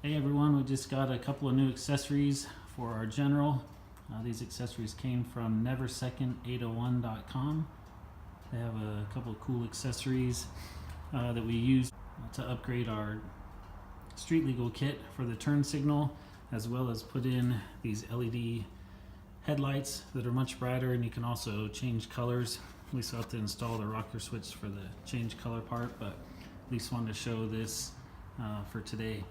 Hey everyone, we just got a couple of new accessories for our General. These accessories came from neversecond801.com. They have a couple of cool accessories that we use to upgrade our street legal kit for the turn signal, as well as put in these LED headlights that are much brighter, and you can also change colors. We still have to install the rocker switch for the change color part, but at least wanted to show this for today.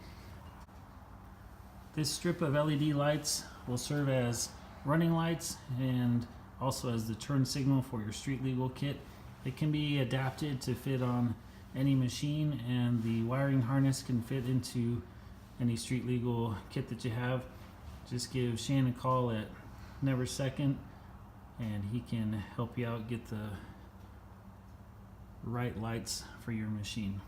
This strip of LED lights will serve as running lights and also as the turn signal for your street legal kit. It can be adapted to fit on any machine, and the wiring harness can fit into any street legal kit that you have. Just give Shane a call at Never Second and he can help you out get the right lights for your machine.